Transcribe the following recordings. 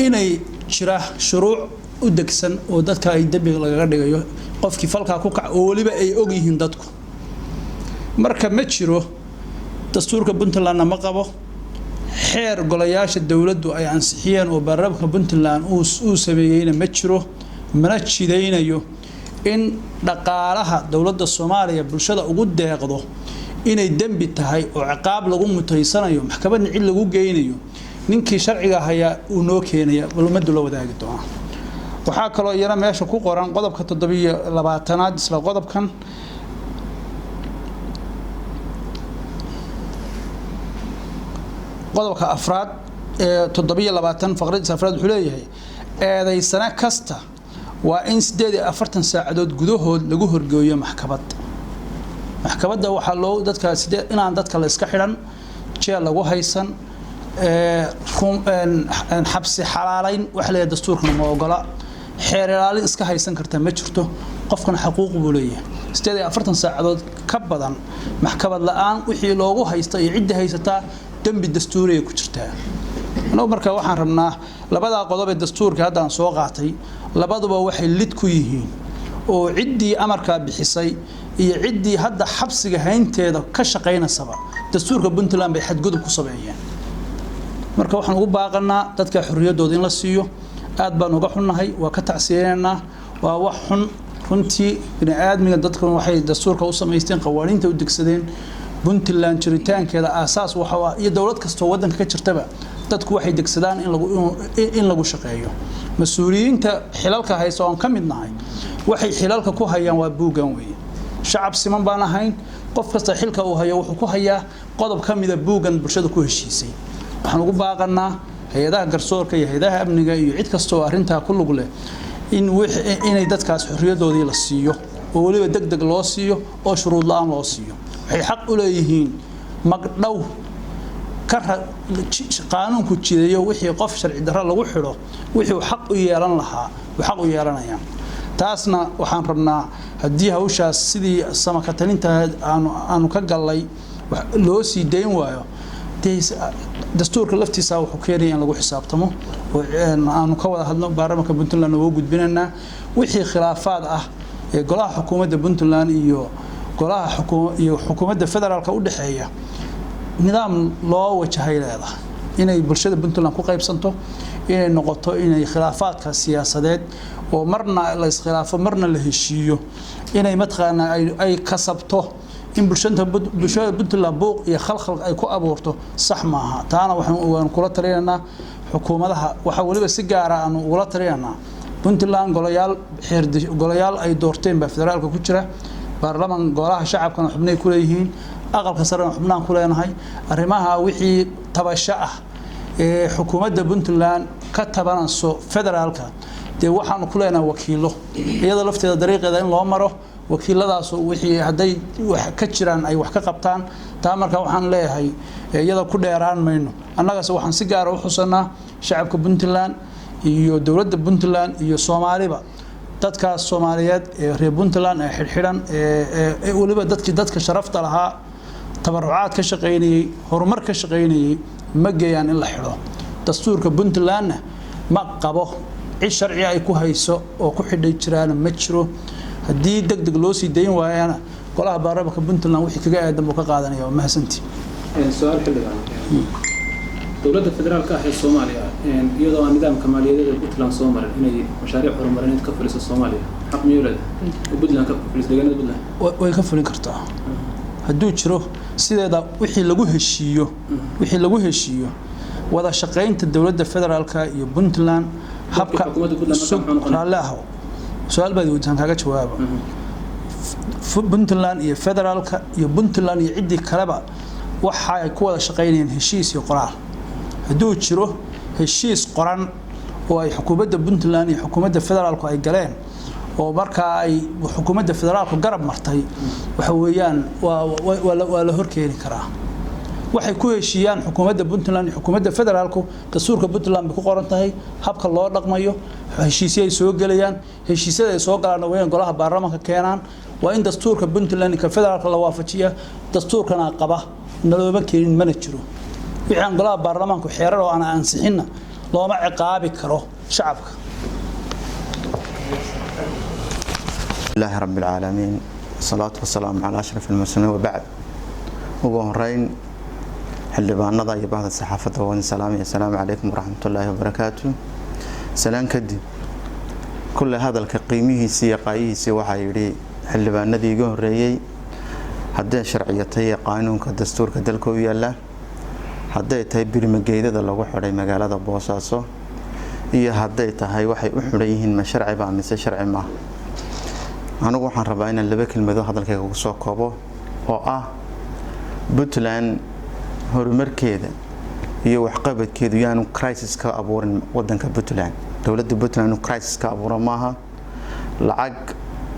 inay jira shuruuc u degsan oo dadka ay dambiga lagaga dhigayo qofkii falka ku kac oo waliba ay og yihiin dadku marka ma jiro dastuurka Puntland ma qabo xeer golayaasha dawladdu ay ansixiyeen oo baarlamaanka Puntland uu sameeyayna ma jiro mana jidaynayo in dhaqaalaha dawladda Soomaaliya bulshada ugu deeqdo inay dambi tahay oo ciqaab lagu mutaysanayo maxkamadna cid lagu geynayo ninkii sharciga haya uu noo keenaya walmadu la wadaagi doona waxa kale oo yana meesha ku qoran qodobka 720aad isla qodobkan qodobka afraad ee 720 faqradiisa afraad wuxuu leeyahay eedaysana kasta waa in 48 saacadood gudahood lagu horgeeyo maxkamadda waxa loo dadka inaan dadka la iska xiran jeel lagu haysan xabsi xalaalayn wax la dastuurkana ma ogola xeer ilaalin iska haysan karta ma jirto qofkana xuquuq buu leeyahay 48 saacadood ka badan maxkamad la'aan wixii loogu haysto iyo cid haysata dambi dastuuriga ku jirta anoo marka waxaan rabnaa labada qodob ee dastuurka hadda aan soo qaatay labaduba waxay lid ku yihiin oo ciddii amarka bixisay iyo ciddii hadda xabsiga haynteeda ka shaqeynaysa dastuurka Puntland bay xadgudub ku sameeyeen marka waxaan ugu baaqanaa dadka xorriyadooda in la siiyo aad baan uga xunnahay waa ka tacsiyeynaa waa wax xun runtii bini'aadmiga dadku waxay dastuurka u sameysteen qawaaniinta u degsadeen Puntland jiritaankeeda aasaas waxa iyo dawlad kasto wadanka ka jirtaba dadku waxay degsadaan in lagu shaqeeyo mas'uuliyiinta xilalka hayso aan ka mid nahay waxay xilalka ku hayaan waa buugan weey shacab siman baan ahayn qof kasta xilka uu hayo wuxuu ku hayaa qodob kamida buugan bulshada ku heshiisay waxaan ugu baaqanaa hay'adaha garsoorka iyo hay'adaha amniga iyo cid kasto arinta ku lug leh inay dadkaas xorriyadoodii la siiyo oo waliba degdeg loo siiyo oo shuruud la'aan loo siiyo waxay xaq u leeyihiin magdhow qaanuunku jidayo wixii qof sharci darro lagu xiro wixii xaq u yeelan lahaa xaq u yeelanayaan taasna waxaan rabnaa hadii hawshaas sidii samakatalinta aanu ka galay loo sii deyn waayo dastuurka laftiisa wuxuu keenay in lagu xisaabtamo oo aanu ka wada hadno baarlamaanka Puntland oo gudbinana wixii khilaafaad ah ee golaha xukuumadda Puntland iyo golaha xukuumadda federaalka u dhaxeeya nidaam loo wajahay leedahay inay bulshada Puntland ku qaybsanto inay noqoto inay khilaafaadka siyaasadeed oo marna la iskhilaafo marna la heshiiyo inay matqaana ay kasabto in bulshada Puntland buuq iyo khalkhal ay ku abuurto sax maaha taana waxaan kula talinaynaa xukuumadaha waxa waliba si gaar ah aanu ula talinaynaa Puntland golayaal ay doorteen ba federaalka ku jira baarlamaan golaha shacabkana xubnay ku leeyihiin aqalka sare xubnaan ku leenahay arimaha wixii tabasho ah ee xukuumadda Puntland ka tabanayso federaalka waxaan ku leenahay wakiilo iyada lafteeda dariiqeeda in loo maro wakiiladaas wixii haday wax ka jiraan ay wax ka qabtaan taa marka waxaan leeyahay iyada ku dheeraan mayno annagaas waxaan si gaar ah u xusanaa shacabka Puntland iyo dawladda Puntland iyo Soomaaliba dadka Soomaaliyeed ee reer Puntland ee xirxiran ee waliba dadka sharafta lahaa tabarucaad ka shaqeynayay horumar ka shaqeynayay ma geeyaan in la xiro dastuurka Puntland ma qabo cid sharci ay ku hayso oo ku xidhay jiraan ma jiro hadii degdeg loo sii deyn waayana golaha baarlamaanka Puntland wixii kaga aadan buu ka qaadanaya ma hasanti su'aal xilligan dawladda federaalka ah ee Soomaaliya iyadoo aan nidaamka maaliyadeed ee Puntland soo marin inay mashaariic horumarineed ka fuliso Soomaaliya xaq miyuulada Puntland ka fuliso deegaanada Puntland way ka fulin kartaa haduu jiro sideeda wixii lagu heshiiyo wada shaqeynta dawladda federaalka iyo Puntland habka xukuumadda su'aal baad weydiin kaga jawaabo Puntland iyo federaalka iyo Puntland iyo cidii kaleba waxa ay ku wada shaqeynayeen heshiis iyo qoraal haduu jiro heshiis qoran oo ay xukuumadda Puntland iyo xukuumadda federaalku ay galeen oo marka ay xukuumadda federaalku garab martay waxa weeyaan waa la horkeeni karaa waxay ku heshiiyaan xukuumadda Puntland iyo xukuumadda federaalku dastuurka Puntland ku qoran tahay habka loo dhaqmayo heshiisyo ay soo galayaan heshiisyada ay soo galaan weeyaan golaha baarlamaanka keenan waa in dastuurka Puntland iyo federaalka la waafajiyo dastuurkana qaba nalooba keenin mana jiro wixii golaha baarlamaanku xeerar oo aan ansixina looma ciqaabi karo shacabka. الله رب العالمين الصلاة والسلام على أشرف المرسلين وبعد ugu horeyn xildhibaanada iyo bahda saxaafadda waan salaamay assalaamu calaykum waraxmatullaahi wabarakaatuh salaan kadib kulle hadalka qiimihiisa iyo qaayihiisa waxa yiri xildhibaanadii iga horeeyay haddii sharciyatay qaanuunka dastuurka dalka u yaala hadday tahay birmageedada lagu xiray magaalada Boosaaso iyo hadday tahay waxay u xiran yihiin ma sharci ba mise sharci ma anigu waxaan rabaa inaan laba kelmado hadalkayga ku soo koobo oo ah Puntland horumarkeeda iyo waxqabadkeedu yaanu crisis ka abuurin wadanka Puntland dawladda Puntland crisis ka abuuran maaha lacag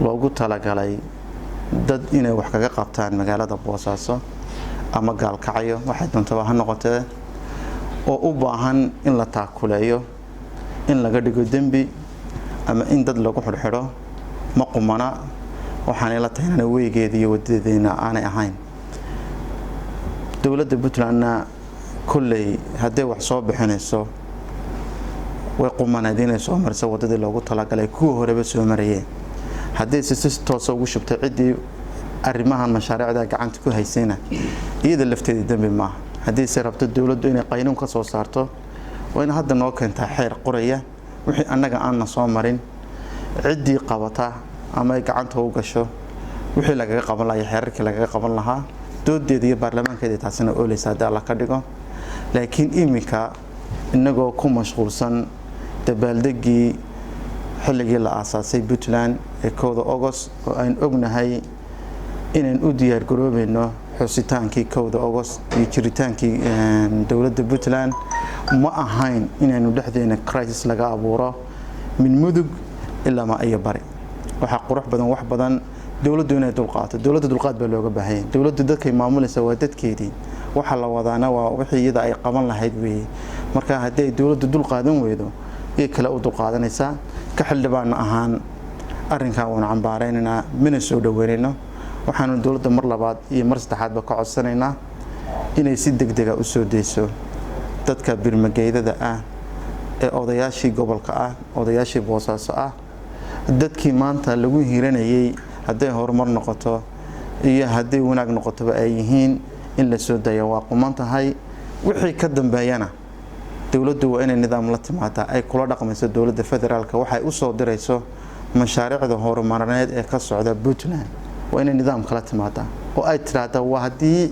loogu talagalay dad inay wax kaga qabtaan magaalada Boosaaso ama gaalkacyo waxay doontaa ha noqotee oo u baahan in la taakuleeyo in laga dhigo dambi ama in dad lagu xirxiro ma qumana waxaan la taynaa weegeeda iyo wadadeena aanay ahayn dawladda Puntlandna kulley haddii wax soo bixinayso way qumanaadeen soo marsa wadada loogu talagalay kuwa horeba soo marayeen haddii si toos ugu shubtay cidii arrimahan mashaariicda gacanta ku haysayna iyada lafteeda dambi ma haddii si rabto dawladdu inay qaynuun ka soo saarto wayna hadda noo keentaa xeer qoraya wixii annaga aan soo marin cidii qabata ama ay gacanta u gasho wixii laga qaban lahaa xeerarkii laga qaban lahaa doodeeda iyo baarlamaankeeda taasina oo leeysa Allah ka dhigo laakiin imika inagoo ku mashquulsan dabaaldegii xilligii la aasaasay Puntland ee 1 August oo aan ognahay inaan u diyaar garoobayno xusitaankii 1 August iyo jiritaankii dawladda Puntland ma ahayn inaanu dhexdeena crisis laga abuuro min mudug ilaa ma ay bari waxa qurux badan wax badan dawladdu inay dulqaato dawladda dulqaad baa looga baahan yahay dawladdu dadkay maamulaysa waa dadkeedii waxa la wadaana waa wixii iyada ay qaban lahayd weey marka haddii dawladdu dulqaadan weydo ee kala u dulqaadanaysa ka xildhibaan ahaan arrinka waan cambaaraynaa mina soo dhaweynayno waxaanu dawladda mar labaad iyo mar saddexaad ba ka codsanaynaa inay si degdeg ah u soo deyso dadka birmageedada ah ee odayaashii gobolka ah odayaashii Boosaaso ah dadkii maanta lagu hiiranayay hadday horumar noqoto iyo hadday wanaag noqoto ay yihiin in la soo dayo waa quman tahay wixii ka dambeeyana dawladdu waa inay nidaam la timaado ay kula dhaqmayso dawladda federaalka waxay u soo dirayso mashaariicda horumarineed ee ka socda Puntland waa inay nidaam kala timaado oo ay tiraahdo waa hadii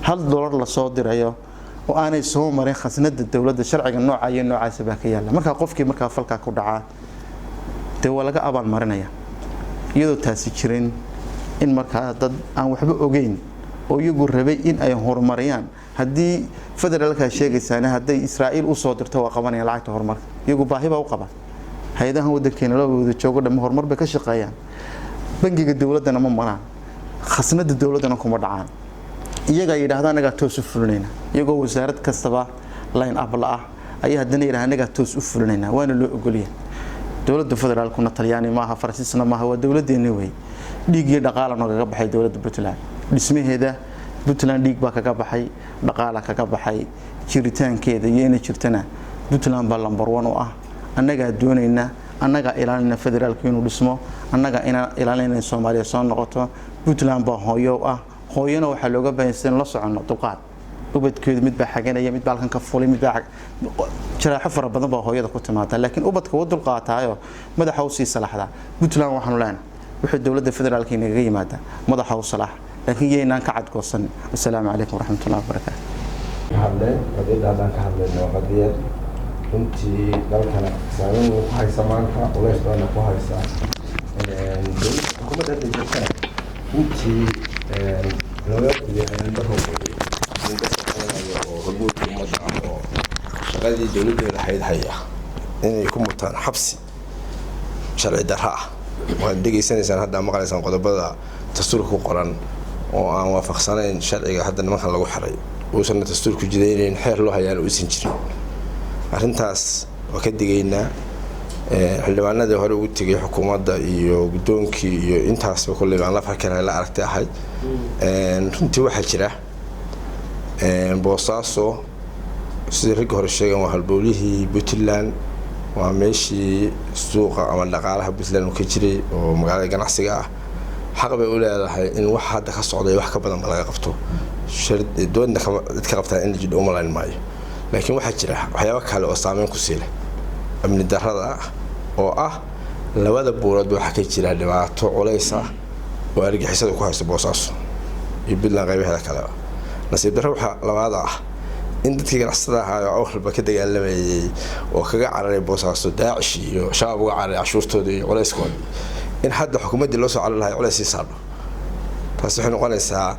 $1 la soo dirayo oo aanay soo marin khasnada dawladda sharciga nooca iyo noocaas ba ka yaala marka qofkii marka falka ku dhaca de waa laga abaal marinaya iyadoo taasi jirin in marka dad aan waxba ogeyn oo iyagu rabay in ay horumariyaan hadii federaalka sheegaysaana haday Israa'iil u soo dirto waa qabanaya lacagta horumarka iyagu baahi baa u qaba hay'adaha wadankeena loo wada joogo dhama horumar ba ka shaqeeyaan bangiga dawladana ma maraan khasnada dawladana kuma dhacaan iyaga yiraahdaan anaga toos u fulinayna iyagoo wasaarad kastaba line up la ah ayaa hadana yiraahdaan anaga toos u fulinayna waana loo ogoliyay dawladda federaalkuna Talyaani maaha Faransiisna maaha waa dawladeena way dhiig iyo dhaqaale naga baxay dawladda Puntland dhismaheeda Puntland dhiig baa kaga baxay dhaqaale kaga baxay jiritaankeeda iyo inay jirtana Puntland baa lambar 1 u ah annaga doonayna annaga ilaalinna federaalku inuu dhismo annaga ilaalinna Soomaaliya soo noqoto Puntland baa hooyo ah hooyana waxa looga baahan la socono dulqaad ubadkeedu mid baa xaganaya mid baalkan ka fulay mid baa jaraaxo fara badan baa hooyada ku timaada laakiin ubadka wad dulqaataayo madaxa u sii salaxda Puntland waxaan leenahay wixii dawladda federaalka inaga yimaada madaxa u salax laakiin yeynaan ka cadgoosan assalaamu calaykum waraxmatullaahi wabarakaatuh hadleen qadiyaddan ka hadlayno qadiyad runtii dalkana saameyn ku haysa maanta culays badan ku haysa xukuumadda jirta runtii looga yahay daro oo hormuudka ummadda oo shaqadii dawladda hay'ad haya inay ku mutaan xabsi sharci darro ah waxaad degeysanaysaan hadda maqlaysaan qodobada dastuurka ku qoran oo aan waafaqsanayn sharciga hadda nimankan lagu xiray uusan dastuurku jideeyeen xeer loo hayaan uusan jirin arrintaas waa ka digaynaa xildhibaanada hore ugu tagay xukuumadda iyo gudoonkii iyo intaasba kulli aan la fakarayn la aragtay ahayd runtii waxa jira Boosaaso sidii ragga hore sheegeen waa halbowlihii Puntland waa meeshii suuqa ama dhaqaalaha Puntland uu ka jiray oo magaalada ganacsiga ah xaq bay u leedahay in wax hadda ka socday wax ka badan laga qabto doonda dadka qabtaan in jid uma laan maayo laakiin waxa jira waxyaabo kale oo saameyn ku siilay amni darrada oo ah labada buurood waxa ka jira dhibaato culays ah oo argixisada ku haysta Boosaaso iyo Puntland qaybaheeda kale nasiib darro waxa labaad ah in dadkii ganacsatada ahaa oo walba ka dagaalamayay oo kaga cararay Boosaaso Daacish iyo shabaab uga cararay cashuurtooda iyo culayskooda in hadda xukuumadda loo soo cararay lahay culays saarno taas waxay noqonaysaa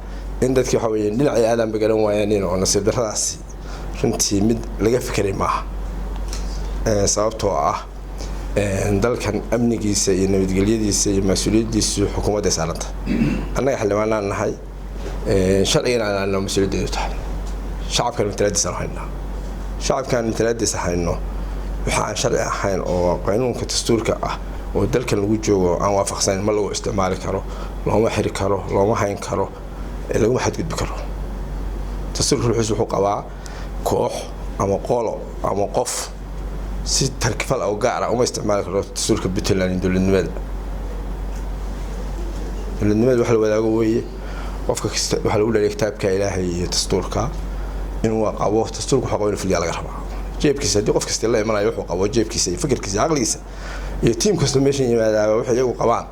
in dadkii waxa weeyeen dhinacii aadan bagalan waayeen oo nasiib darradaasi runtii mid laga fikiray maaha sababtoo ah dalkan amnigiisa iyo nabadgelyadiisa iyo mas'uuliyadiisa xukuumadda saaranta annaga xildhibaanaan nahay sharcigan aan mas'uuliyaddeedu tahay shacabkan matalaadiisa hayno shacabkan matalaadiisa hayno waxa aan sharci ahayn oo qaanuunka dastuurka ah oo dalkan lagu joogo aan waafaqsanayn ma lagu isticmaali karo looma xiri karo looma hayn karo lagu xadgudbi karo dastuurka wuxuu qabaa koox ama qolo ama qof si tarkifal oo gaar ah uma isticmaali karo dastuurka Puntland dowladnimada waxa la wadaago weeye qofka kasta waxa lagu leeyahay kitaabka Ilaahay iyo dastuurka inuu qabo dastuurka waxa qoyn filiya laga rabaa jeebkiisa hadii qof kasta la imanayo wuxuu qabo jeebkiisa iyo fikirkiisa aqligiisa iyo team kasta meesha yimaada waxa iyagu qabaan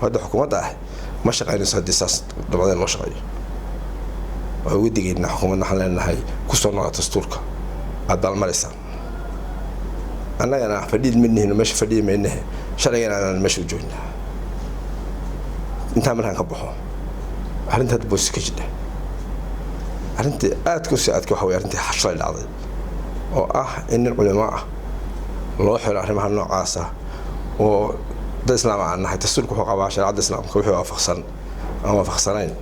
wada xukuumadda ah ma shaqaynayso hadii saas dabadeen loo shaqeeyo oo ugu digayna xukuumadda waxaan leenahay ku soo noqo dastuurka adal maraysan annagana fadhiid minnihiin meesha fadhiid meeynahay sharcigan aan meesha joognaa inta markaan ka baxo arrinta boos ka jida arrinta aad ku sii aadka waxa weey arrinta xashay dhacday oo ah in culimo ah loo xiro arrimaha noocaas ah oo dad islaam ah nahay dastuurku wuxuu qabaa shariicada islaamka wuxuu waafaqsanayn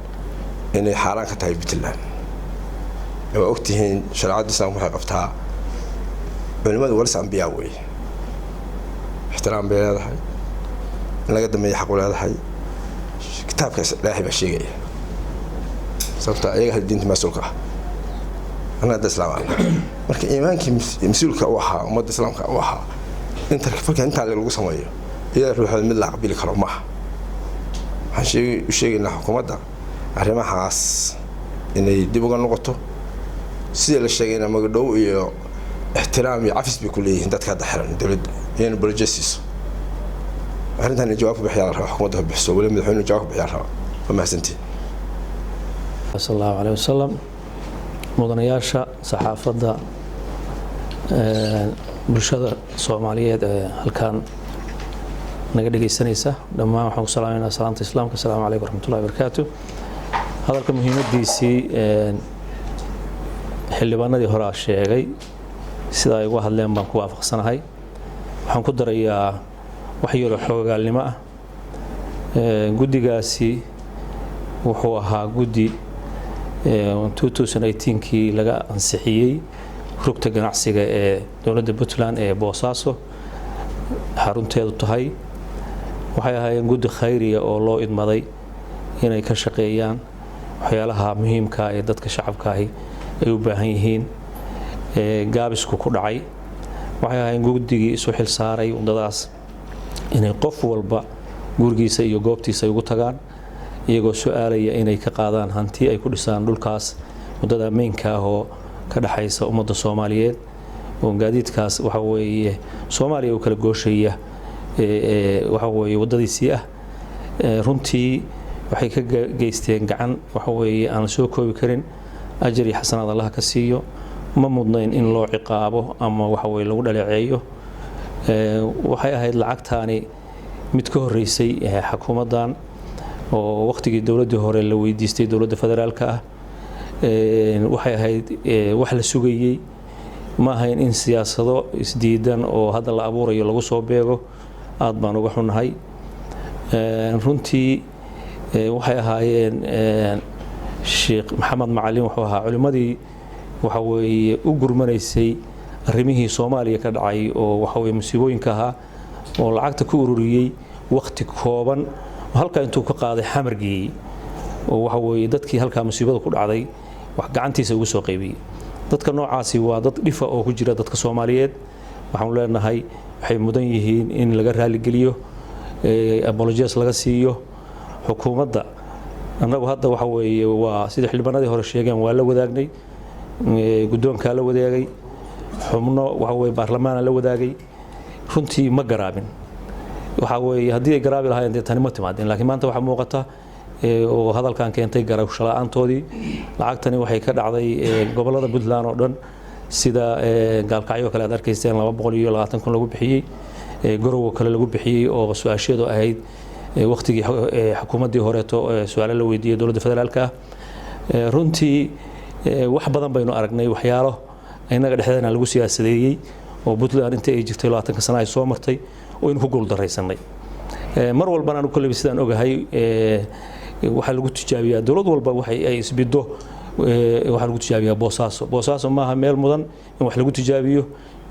inay xaaraan ka tahay Puntland oo ogtihiin shariicada islaamka waxay qabtaa culimadu warsa anbiyaa weey ixtiraam bay leedahay in laga dameeyo xaq u leedahay kitaabka Ilaahay baa sheegaya sababta ayaga diinta mas'uulka ana dad islaam ah marka iimaankii mas'uulka u ahaa ummadda islaamka u ahaa inta marka inta lagu sameeyo iyada ruuxda mid la aqbali karo ma waxaan sheegaynaa xukuumadda arrimahaas inay dib uga noqoto sida la sheegayna magdhow iyo ixtiraam iyo cafis bi kuleeyihiin dadka xiran dawladda iyo bulshadiisa arrintan jawaab bixiyaan xukuumadda bixiso wali madaxweynuhu jawaab bixiyaan ma mahadsantiin sallallahu alayhi wasallam mudanayaasha saxaafadda bulshada Soomaaliyeed halkan naga dhageysanaysa dhammaan waxaan ku salaameynaa salaanta islaamka assalaamu alaykum warahmatullahi wabarakatuh hadalka muhiimadiisii xildhibaanadii hore sheegay sida ay uga hadleen baan ku waafaqsanahay waxaan ku darayaa wax yar oo xoogaalnimo ah guddigaasi wuxuu ahaa guddi 2018kii laga ansixiyay rugta ganacsiga ee dowladda Puntland ee Boosaaso xarunteedu tahay waxay ahaayeen guddi khayriya oo loo idmaday inay ka shaqeeyaan waxyaalaha muhiimka ah ee dadka shacabka ay u baahan yihiin gaabisku ku dhacay waxay ahaayeen guddigii isu xil saaray wadadaas inay qof walba gurigiisa iyo goobtiisa ugu tagaan iyagoo su'aalaya inay ka qaadaan hanti ay ku dhisaan dhulkaas wadada meynka ah oo ka dhaxaysa ummadda Soomaaliyeed oo gaadiidkaas waxa weeye Soomaaliya oo kala gooshaya waxa weeye wadadiisii ah runtii waxay ka geysteen gacan waxa weeye aan soo koobi karin ajri xasanaad Allah ka siiyo ma mudnayn in loo ciqaabo ama waxa weeye lagu dhaleeceeyo waxay ahayd lacagtaani mid ka horeysay xukuumaddan oo waqtigii dawladda hore la weydiistay dawladda federaalka ah waxay ahayd wax la sugayay ma ahayn in siyaasado isdiidan oo hadda la abuurayo lagu soo beego aad baan uga xunahay runtii waxay ahaayeen Sheekh Maxamed Macalin wuxuu ahaa culimadii waxa weeye u gurmanaysay arrimihii Soomaaliya ka dhacay oo waxa weeye musiibooyinka ahaa oo lacagta ku ururiyay waqti kooban halka intuu ka qaaday xamargii oo waxa weeye dadkii halka musiibada ku dhacday wax gacantiisa ugu soo qaybiyay dadka noocaasi waa dad dhifa oo ku jira dadka Soomaaliyeed waxaan leenahay waxay mudan yihiin in laga raali geliyo apologies laga siiyo xukuumadda annagu hadda waxa weeye waa sida xildhibaanadii hore sheegeen waa la wadaagnay guddoonka la wadaagay xubno waxa weeye baarlamaanka la wadaagay runtii ma garaabin waxa weeye haddii ay garaabi lahaayeen tani ma timaadeen laakiin maanta waxa muuqata oo hadalkan keentay garaash la'aantoodii lacagtani waxay ka dhacday gobolada Puntland oo dhan sida gaalkacyo kale aad arkaysteen 220 kun lagu bixiyay garowo kale lagu bixiyay oo su'aasheedu ahayd waqtigii xukuumaddii horeeto su'aalo la weydiiyay dowladda federaalka runtii wax badan baynu aragnay waxyaalo inaga dhexdeena lagu siyaasadeeyay oo Puntland inta ay jirtay 20 sano ay soo martay oo in ku gool dareysanay mar walba aan kulli sidaan ogahay waxa lagu tijaabiyaa dawlad walba waxay ay isbido waxa lagu tijaabiyaa boosaaso maaha meel mudan in wax lagu tijaabiyo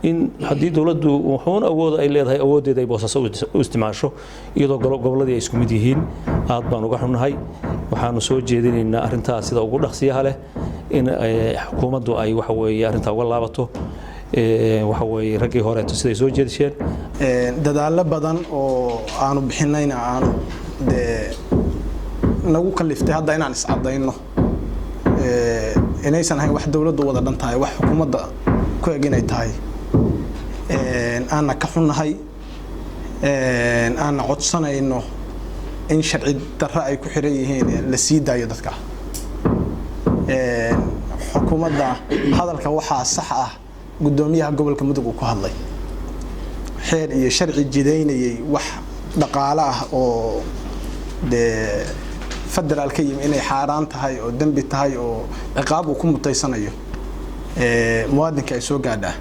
in haddii dawladdu wuxuun awood ay leedahay awoodeeda ay boosaaso u isticmaasho iyadoo goboladii ay isku mid yihiin aad baan uga xunnahay waxaanu soo jeedinaynaa arrintaas sida ugu dhaqsiyaha leh in xukuumaddu ay waxa weeye arrinta uga laabato waxa weeye raggii hore siday soo jeedisheen dadaalo badan oo aanu bixinayna aanu nagu kaliftay hadda inaan iscadayno inaysan ahayn wax dawladdu wada dhan tahay wax xukuumadda ku eg inay tahay aanna ka xunnahay aanna codsanayno in sharci darro ay ku xiran yihiin la sii daayo dadka xukuumadda hadalka waxaa sax ah gudoomiyaha gobolka Mudug ku hadlay xeer iyo sharci jideynayay wax dhaqaale ah oo federaalka yimi inay xaaraan tahay oo dambi tahay oo ciqaab uu ku mutaysanayo muwaadinka ay soo gaadhaa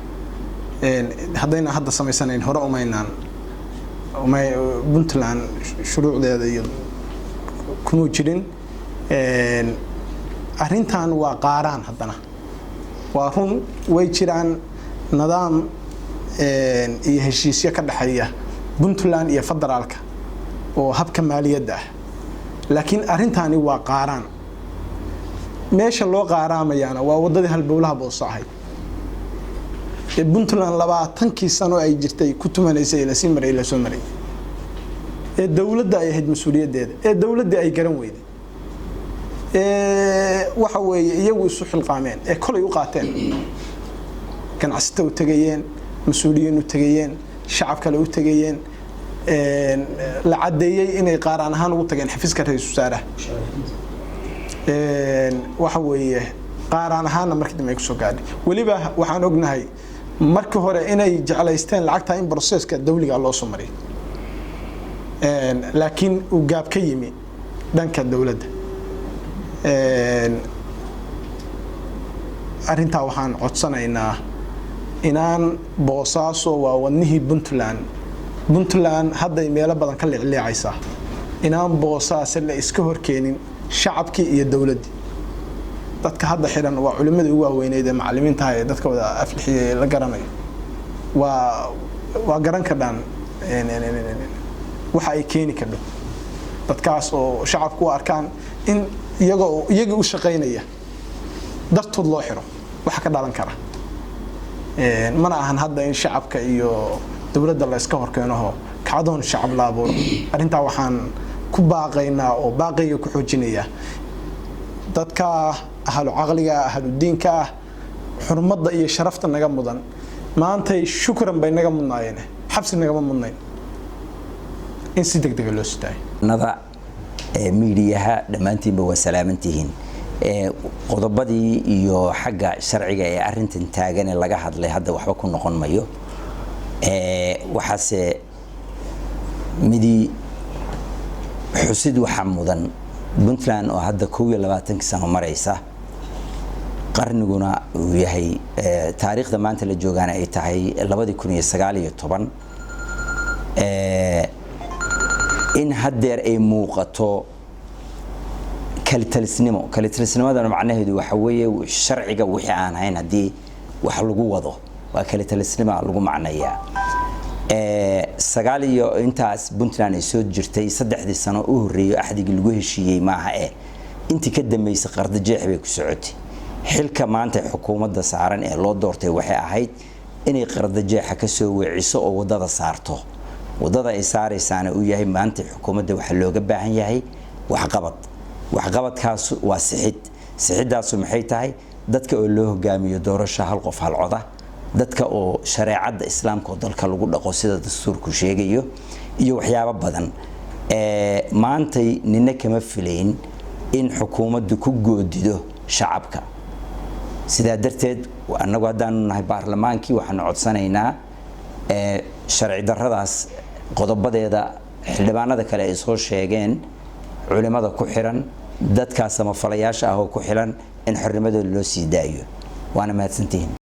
haddayna hadda samaysanayn hore umaynaan Puntland shuruucdeeda iyo kuma jirin arrintan waa qaaraan haddana waa run way jiraan nidaam iyo heshiisyo ka dhaxeeya Puntland iyo federaalka oo habka maaliyadda ah laakiin arrintani waa qaaraan meesha loo qaaraamayana waa wadadii halbowlaha Boosaahay Puntland 20 sano ay jirtay ku tumanaysay la sii maray la soo maray dawladda ay ahayd mas'uuliyadeeda dawladda ay garan weyday waxa weeye iyagu isu xilqaameen kolay u qaateen ganacsato u tagayeen mas'uuliyiin u tagayeen shacab kale u tagayeen la cadeeyay inay qaaraan ahaan ugu tageen xafiiska ra'iisul wasaaraha waxa weeye qaaraan ahaan markii dambe ay ku soo gaadhay waliba waxaan ognahay markii hore inay jeclaysteen lacagta in processka dawliga loo soo maray laakiin uu gaab ka yimi dhanka dawladda arrinta waxaan codsanaynaa inaan Boosaaso waa wadnihii Puntland hadda meelo badan ka leecleecaysa inaan Boosaaso la iska horkeenin shacabkii iyo dawladda dadka hadda xiran waa culimada ugu waaweynayda macallimiinta ay dadka wada aflixiyay la garanayo waa garan ka dhan waxa ay keeni karo dadkaas oo shacabku arkaan in iyaga u shaqeynaya dartood loo xiro waxa ka dhalan kara mana ahan hadda in shacabka iyo dawladda la iska horkeeno kacdoon shacab laabo arrinta waxaan ku baaqaynaa oo baaqiga ku xoojinaya dadka ahlu aqliga ahlu diinka xurmada iyo sharafta naga mudan maanta shukran bay naga mudnaayeen xabsi naga mudnayn in si degdeg loo sitay nada miidiyaha dhamaantiinba waa salaamantihiin qodobadii iyo xagga sharciga ee arrintan taagan ee laga hadlay hadda waxba ku noqon mayo waxaase midii xusid waxa mudan Puntland oo hadda 22 sano maraysa qarniguna uu yahay taariikhda maanta la joogaana ay tahay 2019 in haddeer ay muuqato kalitalisnimada macnaheedu waxa weeye sharciga wixii aan hayn hadii wax lagu wado waa kalitalisnimo lagu macnayaa sagaal iyo intaas Puntland ay soo jirtay 3 sano u horeeyay axdigii lagu heshiiyay maaha intii ka dambeysay qardajeex bay ku socotay xilka maanta xukuumadda saaran ee loo doortay waxay ahayd inay qardajeexa ka soo weeciso oo wadada saarto wadada ay saaraysaana uu yahay maanta xukuumadda waxa looga baahan yahay waxqabadkaas waa sixidaasu maxay tahay dadka oo loo hogaamiyo doorasho hal qof hal coda dadka oo shareecada islaamka oo dalka lagu dhaqo sida dastuurku sheegayo iyo waxyaabo badan maantay nina kama filayn in xukuumaddu ku goodido shacabka sidaa darteed annagu haddaanu nahay baarlamaankii waxaanu codsanaynaa sharci darradaas qodobadeeda xildhibaanada kale ay soo sheegeen culimada ku xiran dadkaas samafalayaasha ah oo ku xiran in xornimadooda loo sii daayo waana mahadsantihiin